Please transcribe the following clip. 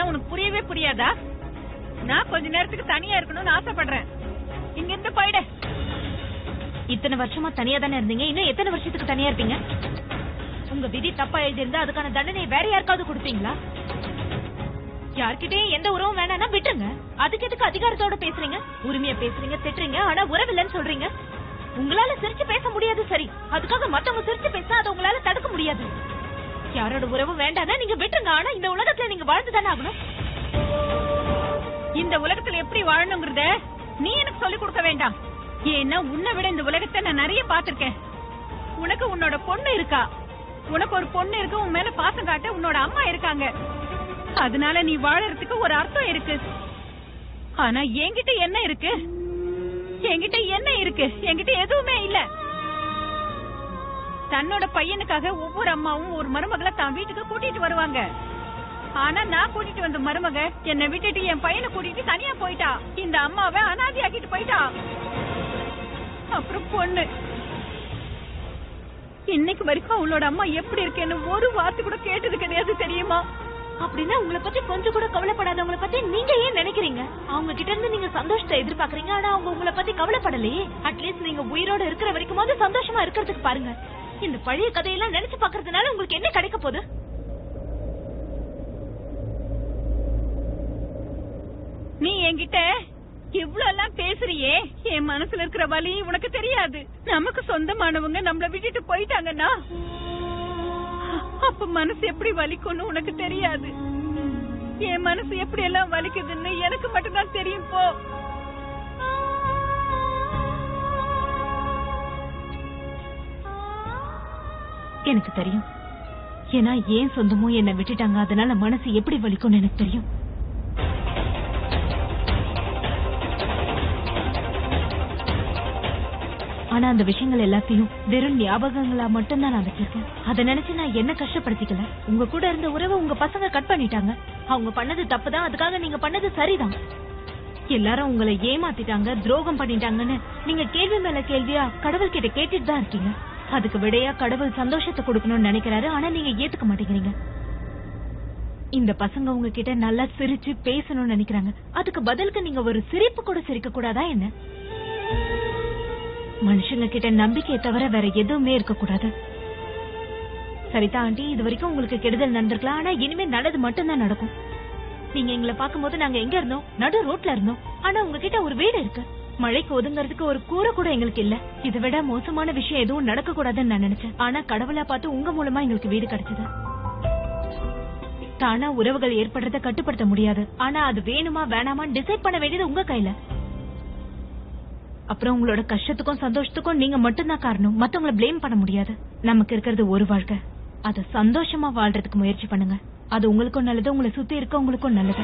இதெல்லாம் உனக்கு புரியவே புரியாதா? நான் கொஞ்ச நேரத்துக்கு தனியா இருக்கணும்னு ஆசைப்படுறேன். இங்க இருந்து போயிடு. இத்தனை வருஷமா தனியா தானே இருந்தீங்க, இன்னும் எத்தனை வருஷத்துக்கு தனியா இருப்பீங்க? உங்க விதி தப்பா எழுதியிருந்தா அதுக்கான தண்டனையை வேற யாருக்காவது கொடுப்பீங்களா? யார்கிட்டயும் எந்த உறவும் வேணாம்னா விட்டுருங்க. அதுக்கு எதுக்கு அதிகாரத்தோட பேசுறீங்க? உரிமையா பேசுறீங்க, திட்டுறீங்க, ஆனா உறவு இல்லைன்னு சொல்றீங்க. உங்களால சிரிச்சு பேச முடியாது, சரி. அதுக்காக மத்தவங்க சிரிச்சு பேசினா அதை உங்களால தடுக்க முடியாது. யாரோட உறவு வேண்டாம்னா நீங்க விட்டுருங்க. ஆனா இந்த உலகத்துல நீங்க வாழ்ந்துதானே ஆகணும். இந்த உலகத்துல எப்படி வாழணுங்கிறத நீ எனக்கு சொல்லிக் கொடுக்க வேண்டாம். ஏன்னா உன்னை விட இந்த உலகத்தை நான் நிறைய பாத்திருக்கேன். உனக்கு உன்னோட பொண்ணு இருக்கா, உனக்கு ஒரு பொண்ணு இருக்கு, உன் மேல பாசம் காட்ட உன்னோட அம்மா இருக்காங்க. அதனால நீ வாழறதுக்கு ஒரு அர்த்தம் இருக்கு. ஆனா என்கிட்ட என்ன இருக்கு? என்கிட்ட என்ன இருக்கு? என்கிட்ட எதுவுமே இல்ல. தன்னோட பையனுக்காக ஒவ்வொரு அம்மாவும் ஒரு மருமகளை தான் வீட்டுக்கு கூட்டிட்டு வருவாங்க. ஆனா நான் கூட்டிட்டு வந்த மருமக என்னை விட்டுட்டு என் பையனை கூட்டிட்டு தனியா போயிட்டா. இந்த அம்மாவை அனாதையாக்கிட்டு போயிட்டா. அப்புறம் பொண்ணு இன்னைக்கு வரைக்கும் அவளோட அம்மா எப்படி இருக்கேன்னு ஒரு வார்த்தை கூட கேட்டது கிடையாது, தெரியுமா? அப்படின்னா உங்களை பத்தி கொஞ்சம் கூட கவலைப்படாதவங்களை பத்தி நீங்க ஏன் நினைக்கிறீங்க? அவங்க கிட்ட இருந்து நீங்க சந்தோஷத்தை எதிர்பார்க்கறீங்க, ஆனா அவங்க உங்களை பத்தி கவலைப்படலையே. அட்லீஸ்ட் நீங்க உயிரோட இருக்கிற வரைக்கும் சந்தோஷமா இருக்கிறதுக்கு பாருங்க. இந்த பழைய கதையெல்லாம் நினைச்சு பாக்குறதுனால உங்களுக்கு என்ன கிடைக்க போகுது? நீ என்கிட்ட இவ்வளவு எல்லாம் பேசுறியே, என் மனசுல இருக்கிற வலி உனக்கு தெரியாது. நமக்கு சொந்தமானவங்க நம்மள விட்டுட்டு போயிட்டாங்கன்னா அப்ப மனசு எப்படி வலிக்கும்னு உனக்கு தெரியாது. என் மனசு எப்படி எல்லாம் வலிக்குதுன்னு எனக்கு மட்டும்தான் தெரியும். போ. எனக்கு தெரியும். ஏன்னா ஏன் சொந்தமும் என்ன விட்டுட்டாங்க, அதனால மனசு எப்படி வலிக்கும்னு எனக்கு தெரியும். ஆனா அந்த விஷயங்கள் எல்லாத்தையும் வெறும் ஞாபகங்களா மட்டும்தான் நான் வச்சிருக்கேன். அதை நினைச்சு நான் என்ன கஷ்டப்படுத்திக்கல. உங்க கூட இருந்த உறவை உங்க பசங்க கட் பண்ணிட்டாங்க. அவங்க பண்ணது தப்புதான், அதுக்காக நீங்க பண்ணது சரிதான். எல்லாரும் உங்களை ஏமாத்திட்டாங்க, துரோகம் பண்ணிட்டாங்கன்னு நீங்க கேள்வி மேல கேள்வியா கடவுள் கிட்ட கேட்டுட்டு தான் இருக்கீங்க. அதுக்கு விடையா கடவுள் சந்தோஷத்தை கொடுக்கணும்னு நினைக்கிறாரு, ஆனா நீங்க ஏத்துக்க மாட்டேங்கிறீங்க. இந்த பசங்க உங்ககிட்ட நல்லா சிரிச்சு பேசணும்னு நினைக்கிறாங்க, அதுக்கு பதிலுக்கு நீங்க ஒரு சிரிப்பு கூட சிரிக்க கூடாதா என்ன? மனுஷங்க கிட்ட நம்பிக்கையை தவிர வேற எதுவுமே இருக்க கூடாது. சரிதா ஆண்டி, இது வரைக்கும் உங்களுக்கு கெடுதல் நடந்திருக்கலாம், ஆனா இனிமே நல்லது மட்டும்தான் நடக்கும். நீங்க எங்களை பாக்கும்போது நாங்க எங்க இருந்தோம்? நடு ரோட்ல இருந்தோம். ஆனா உங்ககிட்ட ஒரு வீடு இருக்கு. மழைக்கு ஒதுங்கறதுக்கு ஒரு கூரை கூட எங்களுக்கு இல்ல. இதை விட மோசமான விஷயம் எதுவும் நடக்க கூடாதுன்னு நான் நினைச்சேன். ஆனா கடவுளா பார்த்து உங்க மூலமா எங்களுக்கு வீடு கிடைச்சது. தானா உறவுகள் ஏற்படுறத கட்டுப்படுத்த முடியாது, ஆனா அது வேணுமா வேணாமா டிசைட் பண்ண வேண்டியது உங்க கையில. அப்புறம் உங்களோட கஷ்டத்துக்கும் சந்தோஷத்துக்கும் நீங்க மட்டும்தான் காரணம், மத்தவங்கள பிளேம் பண்ண முடியாது. நமக்கு இருக்கிறது ஒரு வாழ்க்கை, அத சந்தோஷமா வாழ்றதுக்கு முயற்சி பண்ணுங்க. அது உங்களுக்கும் நல்லது, உங்களை சுத்தி இருக்கவங்களுக்கும் நல்லது.